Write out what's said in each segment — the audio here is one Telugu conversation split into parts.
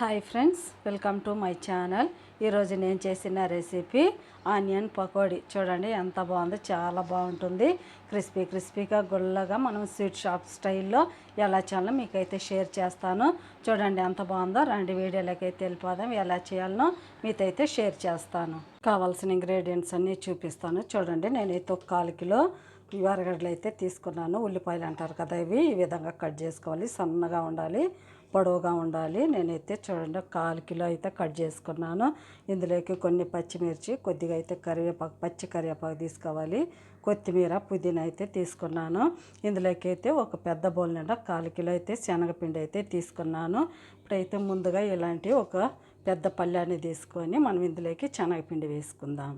Hi friends, welcome to my channel. ఈరోజు నేను చేసిన రెసిపీ ఆనియన్ పకోడీ. చూడండి ఎంత బాగుందో, చాలా బాగుంటుంది. క్రిస్పీగా గుల్లగా మనం స్వీట్ షాప్ స్టైల్లో ఎలా చేయాలో మీకైతే షేర్ చేస్తాను. చూడండి ఎంత బాగుందో. రండి వీడియోలోకి అయితే వెళ్ళిపోదాం. ఎలా చేయాలనో మీకైతే షేర్ చేస్తాను. కావాల్సిన ఇంగ్రీడియంట్స్ అన్నీ చూపిస్తాను. చూడండి, నేనైతే 1/4 కిలో ఎర్రగడ్డలు అయితే తీసుకున్నాను. ఉల్లిపాయలు అంటారు కదా, ఇవి ఈ విధంగా కట్ చేసుకోవాలి. సన్నగా ఉండాలి, పొడవుగా ఉండాలి. నేనైతే చూడండి 1/4 కిలో అయితే కట్ చేసుకున్నాను. ఇందులోకి కొన్ని పచ్చిమిర్చి, కొద్దిగా అయితే కరివేపాకు, పచ్చి కరివేపాకు తీసుకోవాలి. కొత్తిమీర, పుదీనా అయితే తీసుకున్నాను. ఇందులోకి అయితే ఒక పెద్ద బౌల్ నిండా 1/4 కిలో అయితే శనగపిండి అయితే తీసుకున్నాను. ఇప్పుడైతే ముందుగా ఇలాంటి ఒక పెద్ద పళ్ళాన్ని తీసుకొని మనం ఇందులోకి శనగపిండి వేసుకుందాం.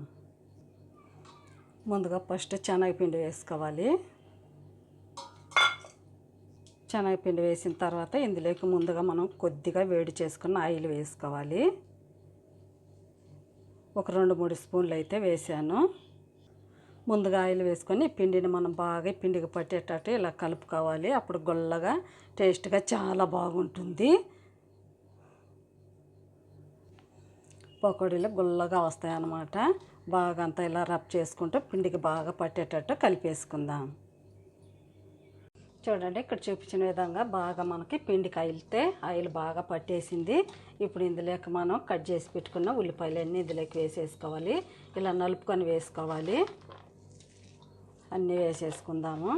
ముందుగా ఫస్ట్ శనగపిండి వేసుకోవాలి. శనగపిండి వేసిన తర్వాత ఇందులోకి ముందుగా మనం కొద్దిగా వేడి చేసుకున్న ఆయిల్ వేసుకోవాలి. ఒక 2-3 స్పూన్లు అయితే వేసాను. ముందుగా ఆయిల్ వేసుకొని పిండిని మనం బాగా పిండికి పట్టేటట్టు ఇలా కలుపుకోవాలి. అప్పుడు గుల్లగా టేస్ట్గా చాలా బాగుంటుంది. పకోడీలు గుల్లగా వస్తాయి అన్నమాట. బాగా అంతా ఇలా రబ్ చేసుకుంటూ పిండికి బాగా పట్టేటట్టు కలిపేసుకుందాం. చూడండి, ఇక్కడ చూపించిన విధంగా బాగా మనకి పిండికి ఆయిల్ బాగా పట్టేసింది. ఇప్పుడు ఇందులోకి మనం కట్ చేసి పెట్టుకున్న ఉల్లిపాయలన్నీ ఇందులోకి వేసేసుకోవాలి. ఇలా నలుపుకొని వేసుకోవాలి. అన్నీ వేసేసుకుందాము.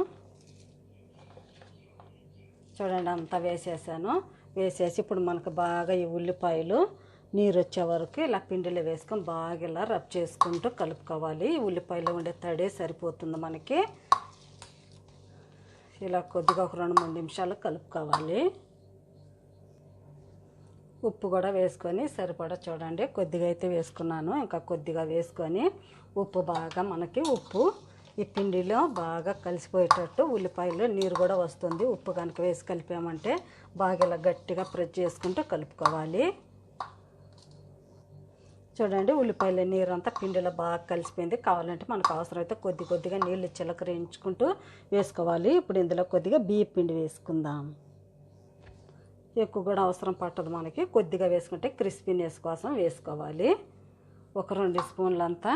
చూడండి, అంతా వేసేసాను. వేసేసి ఇప్పుడు మనకు బాగా ఈ ఉల్లిపాయలు నీరు వచ్చే వరకు ఇలా పిండిలో వేసుకొని బాగా ఇలా రబ్ చేసుకుంటూ కలుపుకోవాలి. ఉల్లిపాయలో ఉండే తడే సరిపోతుంది మనకి. ఇలా కొద్దిగా ఒక 2-3 నిమిషాలు కలుపుకోవాలి. ఉప్పు కూడా వేసుకొని సరిపడా చూడండి కొద్దిగా అయితే వేసుకున్నాను. ఇంకా కొద్దిగా వేసుకొని ఉప్పు బాగా మనకి ఈ పిండిలో బాగా కలిసిపోయేటట్టు, ఉల్లిపాయలు నీరు కూడా వస్తుంది. ఉప్పు కనుక వేసి కలిపామంటే బాగా ఇలా గట్టిగా ప్రెస్ చేసుకుంటూ కలుపుకోవాలి. చూడండి, ఉల్లిపాయల నీరు అంతా పిండిలో బాగా కలిసిపోయింది. కావాలంటే మనకు అవసరమైతే కొద్దిగా నీళ్ళు చిలకరించుకుంటూ వేసుకోవాలి. ఇప్పుడు ఇందులో కొద్దిగా బియ్యం పిండి వేసుకుందాం. ఎక్కువ కూడా అవసరం పట్టదు మనకి. కొద్దిగా వేసుకుంటే క్రిస్పీనెస్ కోసం వేసుకోవాలి. ఒక 2 స్పూన్లంతా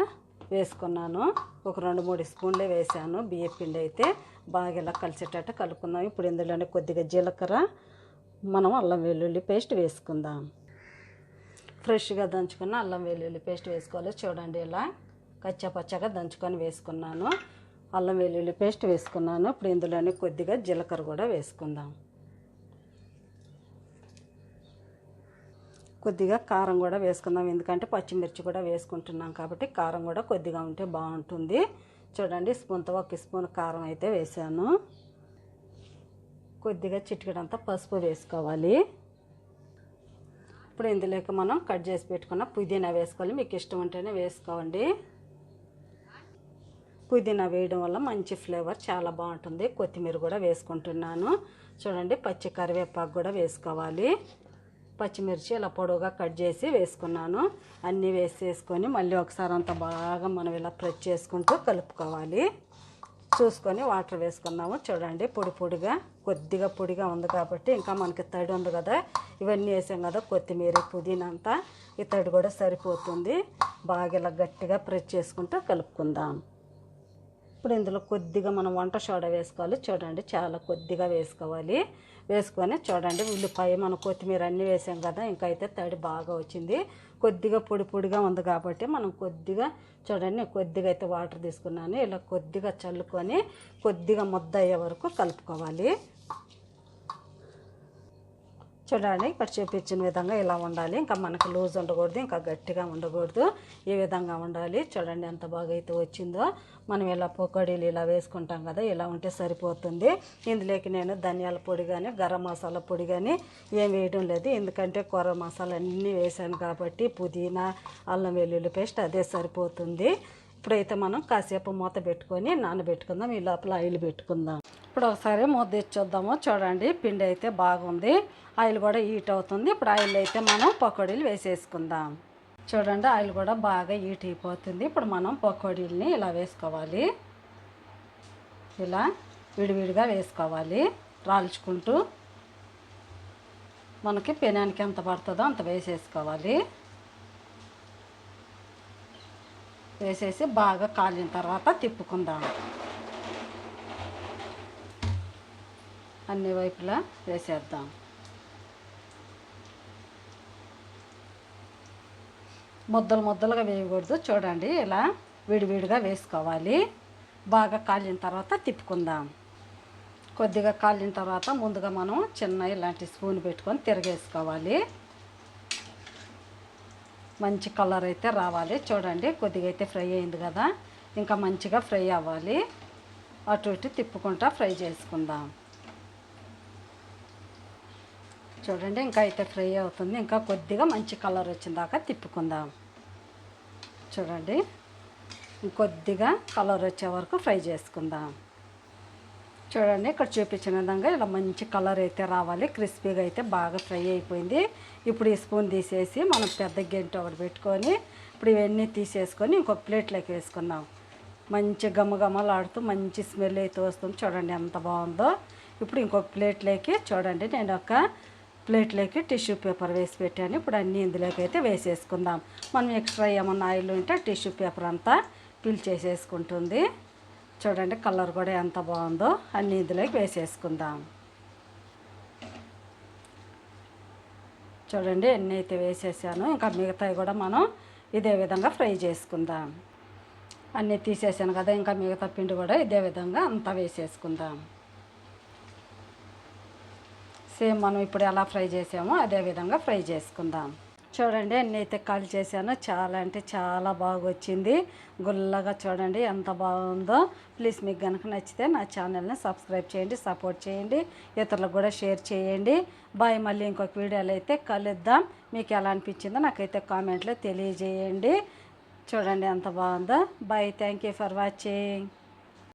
వేసుకున్నాను. ఒక 2-3 స్పూన్లే వేసాను బియ్యం పిండి అయితే. బాగా ఇలా కలిసేటట్టు కలుపుకుందాం. ఇప్పుడు ఇందులోనే కొద్దిగా జీలకర్ర, మనం అల్లం వెల్లుల్లి పేస్ట్ వేసుకుందాం. ఫ్రెష్గా దంచుకున్న అల్లం వెల్లుల్లి పేస్ట్ వేసుకోవాలి. చూడండి, ఇలా కచ్చాపచ్చగా దంచుకొని వేసుకున్నాను. అల్లం వెల్లుల్లి పేస్ట్ వేసుకున్నాను. ఇప్పుడు ఇందులోనే కొద్దిగా జీలకర్ర కూడా వేసుకుందాం. కొద్దిగా కారం కూడా వేసుకుందాం. ఎందుకంటే పచ్చిమిర్చి కూడా వేసుకుంటున్నాం కాబట్టి కారం కూడా కొద్దిగా ఉంటే బాగుంటుంది. చూడండి, స్పూన్తో 1 స్పూన్ కారం అయితే వేసాను. కొద్దిగా చిటికెడంతా పసుపు వేసుకోవాలి. ఇప్పుడు ఇందులోకి మనం కట్ చేసి పెట్టుకున్న పుదీనా వేసుకోవాలి. మీకు ఇష్టం ఉంటేనే వేసుకోండి. పుదీనా వేయడం వల్ల మంచి ఫ్లేవర్ చాలా బాగుంటుంది. కొత్తిమీర కూడా వేసుకుంటున్నాను. చూడండి, పచ్చి కరివేపాకు కూడా వేసుకోవాలి. పచ్చిమిర్చి ఇలా పొడవుగా కట్ చేసి వేసుకున్నాను. అన్నీ వేసేసుకొని మళ్ళీ ఒకసారి అంతా బాగా మనం ఇలా ప్రెస్ చేసుకుంటూ కలుపుకోవాలి. చూసుకొని వాటర్ వేసుకున్నాము. చూడండి, కొద్దిగా పొడిగా ఉంది కాబట్టి ఇంకా మనకి తడి ఉంది కదా, ఇవన్నీ వేసాం కదా, కొత్తిమీర, పుదీనా అంతా ఈ తడి కూడా సరిపోతుంది. బాగా ఇలా గట్టిగా ప్రెస్ చేసుకుంటూ కలుపుకుందాం. ఇప్పుడు ఇందులో కొద్దిగా మనం వంట సోడా వేసుకోవాలి. చూడండి, చాలా కొద్దిగా వేసుకోవాలి. వేసుకొని చూడండి, ఉల్లిపాయ, మన కొత్తిమీర అన్నీ వేసాం కదా, ఇంకా అయితే తడి బాగా వచ్చింది. కొద్దిగా పొడిగా ఉంది కాబట్టి మనం చూడండి కొద్దిగా అయితే వాటర్ తీసుకున్నాను. ఇలా కొద్దిగా చల్లుకొని కొద్దిగా ముద్ద అయ్యే వరకు కలుపుకోవాలి. చూడండి, ఇక్కడ చూపించిన విధంగా ఇలా ఉండాలి. ఇంకా మనకు లూజ్ ఉండకూడదు, ఇంకా గట్టిగా ఉండకూడదు. ఈ విధంగా ఉండాలి. చూడండి ఎంత బాగా అయితే వచ్చిందో. మనం ఇలా పకోడీలు ఇలా వేసుకుంటాం కదా, ఇలా ఉంటే సరిపోతుంది. ఇందులోకి నేను ధనియాల పొడి కానీ, గరం మసాలా పొడి కానీ ఏం వేయడం లేదు. ఎందుకంటే కూర మసాలా అన్నీ వేసాను కాబట్టి పుదీనా, అల్లం వెల్లుల్లి పేస్ట్ అదే సరిపోతుంది. ఇప్పుడైతే మనం కాసేపు మూత పెట్టుకొని నానబెట్టుకుందాం. ఈ లోపల ఆయిల్ పెట్టుకుందాం. ఇప్పుడు ఒకసారి మూత తెచ్చి చూద్దాము. చూడండి, పిండి అయితే బాగుంది. ఆయిల్ కూడా హీట్ అవుతుంది. ఇప్పుడు ఆయిల్ అయితే మనం పకోడీలు వేసేసుకుందాం. చూడండి, ఆయిల్ కూడా బాగా హీట్ అయిపోతుంది. ఇప్పుడు మనం పకోడీలని ఇలా వేసుకోవాలి. ఇలా విడివిడిగా వేసుకోవాలి, రాల్చుకుంటూ. మనకి పెనానికి ఎంత పడుతుందో అంత వేసేసుకోవాలి. వేసేసి బాగా కాలిన తర్వాత తిప్పుకుందాం. అన్ని వైపులా వేసేద్దాం. ముద్దలు ముద్దలుగా వేయకూడదు, చూడండి ఇలా విడివిడిగా వేసుకోవాలి. బాగా కాలిన తర్వాత తిప్పుకుందాం. కొద్దిగా కాలిన తర్వాత ముందుగా మనం చిన్న ఇలాంటి స్పూన్ పెట్టుకొని తిరగేసుకోవాలి. మంచి కలర్ అయితే రావాలి. చూడండి కొద్దిగా అయితే ఫ్రై అయింది కదా, ఇంకా మంచిగా ఫ్రై అవ్వాలి. అటు ఇటు తిప్పుకుంటా ఫ్రై చేసుకుందాం. చూడండి ఇంకా అయితే ఫ్రై అవుతుంది. ఇంకా కొద్దిగా మంచి కలర్ వచ్చిన దాకా తిప్పుకుందాం. చూడండి ఇంకొద్దిగా కలర్ వచ్చే వరకు ఫ్రై చేసుకుందాం. చూడండి ఇక్కడ చూపించిన విధంగా ఇలా మంచి కలర్ అయితే రావాలి. క్రిస్పీగా అయితే బాగా ఫ్రై అయిపోయింది. ఇప్పుడు ఈ స్పూన్ తీసేసి మనం పెద్ద గెంట ఒకటి పెట్టుకొని ఇప్పుడు ఇవన్నీ తీసేసుకొని ఇంకొక ప్లేట్లోకి వేసుకున్నాం. మంచి గమగమలాడుతూ మంచి స్మెల్ అయితే వస్తుంది. చూడండి ఎంత బాగుందో. ఇప్పుడు ఇంకొక ప్లేట్లోకి చూడండి నేను ఒక ప్లేట్లోకి టిష్యూ పేపర్ వేసి పెట్టాను. ఇప్పుడు అన్నీ ఇందులోకి అయితే వేసేసుకుందాం. మనం ఎక్స్ట్రా ఏమన్నా ఆయిల్ ఉంటే టిష్యూ పేపర్ అంతా పీల్చేసేసుకుంటుంది. చూడండి కలర్ కూడా ఎంత బాగుందో. అన్నీ ఇందులోకి వేసేసుకుందాం. చూడండి ఎన్ని అయితే వేసేసాను. ఇంకా మిగతాయి కూడా మనం ఇదే విధంగా ఫ్రై చేసుకుందాం. అన్నీ తీసేసాను కదా, ఇంకా మిగతా పిండి కూడా ఇదే విధంగా అంతా వేసేసుకుందాం. సేమ్ మనం ఇప్పుడు ఎలా ఫ్రై చేసామో అదే విధంగా ఫ్రై చేసుకుందాం. చూడండి అన్నీ అయితే కాల్ చేశాను. చాలా అంటే చాలా బాగా వచ్చింది. గుల్లగా చూడండి ఎంత బాగుందో. ప్లీజ్ మీకు కనుక నచ్చితే నా ఛానల్ని సబ్స్క్రైబ్ చేయండి, సపోర్ట్ చేయండి, ఇతరులకు కూడా షేర్ చేయండి. బాయ్. మళ్ళీ ఇంకొక వీడియోలో అయితే కలుద్దాం. మీకు ఎలా అనిపించిందో నాకైతే కామెంట్లో తెలియజేయండి. చూడండి ఎంత బాగుందో. Bye. Thank you for watching.